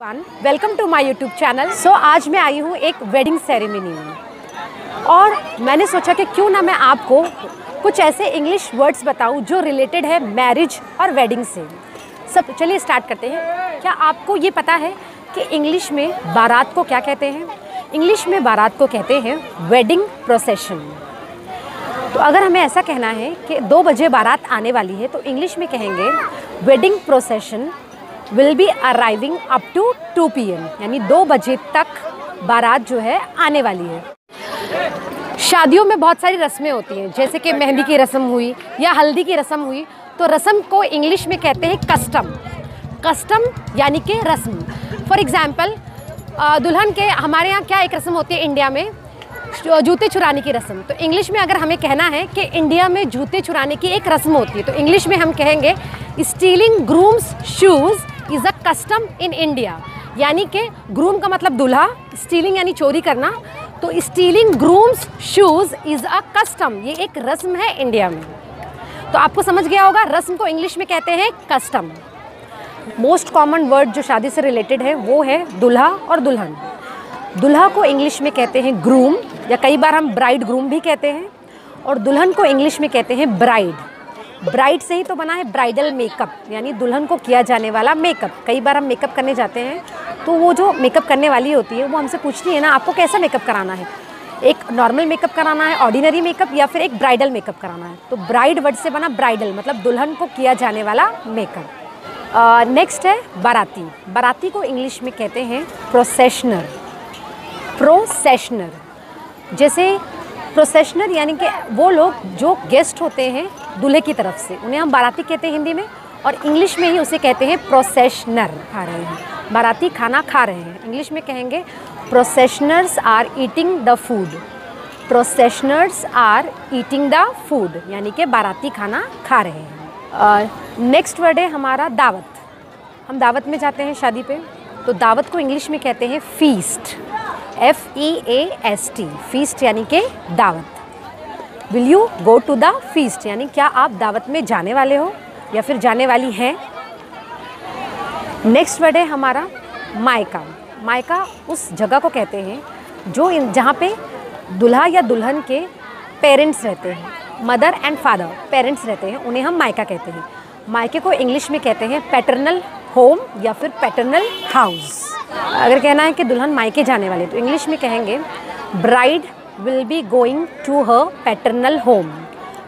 Welcome to my YouTube channel. आज मैं आई हूँ एक वेडिंग सेरेमनी में और मैंने सोचा कि क्यों ना मैं आपको कुछ ऐसे इंग्लिश वर्ड्स बताऊँ जो रिलेटेड है मैरिज और वेडिंग से। सब चलिए स्टार्ट करते हैं। क्या आपको ये पता है कि इंग्लिश में बारात को क्या कहते हैं? इंग्लिश में बारात को कहते हैं वेडिंग प्रोसेशन। तो अगर हमें ऐसा कहना है कि 2 बजे बारात आने वाली है तो इंग्लिश में कहेंगे wedding procession will be arriving up to 2 PM, यानी 2 बजे तक बारात जो है आने वाली है। शादियों में बहुत सारी रस्में होती हैं, जैसे कि मेहंदी की रस्म हुई या हल्दी की रस्म हुई, तो रस्म को इंग्लिश में कहते हैं कस्टम। कस्टम यानी कि रस्म। फॉर एग्जाम्पल दुल्हन के हमारे यहाँ क्या एक रस्म होती है इंडिया में, जूते चुराने की रस्म। तो इंग्लिश में अगर हमें कहना है कि इंडिया में जूते चुराने की एक रस्म होती है तो इंग्लिश में हम कहेंगे stealing grooms shoes is a custom in India. यानी कि ग्रूम का मतलब दूल्हा, स्टीलिंग यानी चोरी करना, तो stealing grooms shoes is a custom, ये एक रस्म है इंडिया में। तो आपको समझ गया होगा, रस्म को इंग्लिश में कहते हैं कस्टम। मोस्ट कॉमन वर्ड जो शादी से रिलेटेड है वो है दूल्हा और दुल्हन। दूल्हा को इंग्लिश में कहते हैं ग्रूम, या कई बार हम ब्राइड ग्रूम भी कहते हैं, और दुल्हन को इंग्लिश में कहते हैं ब्राइड। ब्राइड से ही तो बना है ब्राइडल मेकअप, यानी दुल्हन को किया जाने वाला मेकअप। कई बार हम मेकअप करने जाते हैं तो वो जो मेकअप करने वाली होती है वो हमसे पूछती है ना, आपको कैसा मेकअप कराना है, एक नॉर्मल मेकअप कराना है, ऑर्डिनरी मेकअप, या फिर एक ब्राइडल मेकअप कराना है। तो ब्राइड वर्ड से बना ब्राइडल, मतलब दुल्हन को किया जाने वाला मेकअप। नेक्स्ट है बाराती। बाराती को इंग्लिश में कहते हैं प्रोसेशनर। प्रोसेशनर, जैसे प्रोसेशनर यानी कि वो लोग जो गेस्ट होते हैं दूल्हे की तरफ से, उन्हें हम बाराती कहते हैं हिंदी में, और इंग्लिश में ही उसे कहते हैं प्रोसेशनर। खा रहे हैं, बाराती खाना खा रहे हैं, इंग्लिश में कहेंगे processioners are eating the food. Processioners are eating the food, यानी कि बाराती खाना खा रहे हैं। नेक्स्ट वर्ड है हमारा दावत। हम दावत में जाते हैं शादी पे, तो दावत को इंग्लिश में कहते हैं फीस्ट। FEAST, फीस्ट यानी कि दावत। Will you go to the feast, यानी क्या आप दावत में जाने वाले हो या फिर जाने वाली हैं। नेक्स्ट वर्ड है हमारा मायका। मायका उस जगह को कहते हैं जो जहाँ पे दूल्हा या दुल्हन के पेरेंट्स रहते हैं, मदर एंड फादर पेरेंट्स रहते हैं, उन्हें हम मायका कहते हैं। मायके को इंग्लिश में कहते हैं पैटर्नल होम या फिर पैटर्नल हाउस। अगर कहना है कि दुल्हन मायके जाने वाले तो इंग्लिश में कहेंगे bride will be going to her paternal home.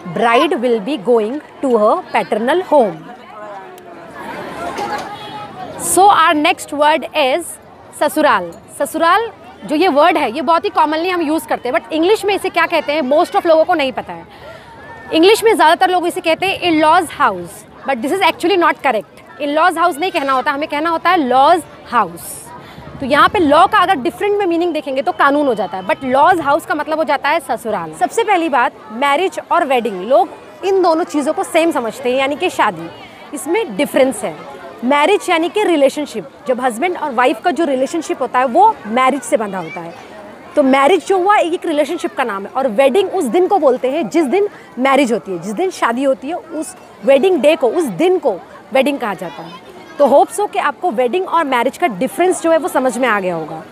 Bride will be going to her paternal home. So our next word is ससुराल। ससुराल जो ये वर्ड है ये बहुत ही कॉमनली हम यूज़ करते हैं, बट इंग्लिश में इसे क्या कहते हैं मोस्ट ऑफ लोगों को नहीं पता है। इंग्लिश में ज़्यादातर लोग इसे कहते हैं in laws house, but this is actually not correct. In laws house नहीं कहना होता, हमें कहना होता है लॉज हाउस। तो यहाँ पे लॉ का अगर डिफरेंट में मीनिंग देखेंगे तो कानून हो जाता है, बट लॉज हाउस का मतलब हो जाता है ससुराल। सबसे पहली बात, मैरिज और वेडिंग, लोग इन दोनों चीज़ों को सेम समझते हैं, यानी कि शादी। इसमें डिफरेंस है। मैरिज यानी कि रिलेशनशिप, जब हस्बैंड और वाइफ का जो रिलेशनशिप होता है वो मैरिज से बंधा होता है। तो मैरिज जो हुआ एक रिलेशनशिप का नाम है, और वेडिंग उस दिन को बोलते हैं जिस दिन मैरिज होती है, जिस दिन शादी होती है, उस वेडिंग डे को, उस दिन को वेडिंग कहा जाता है। तो होप्स हो कि आपको वेडिंग और मैरिज का डिफरेंस जो है वो समझ में आ गया होगा।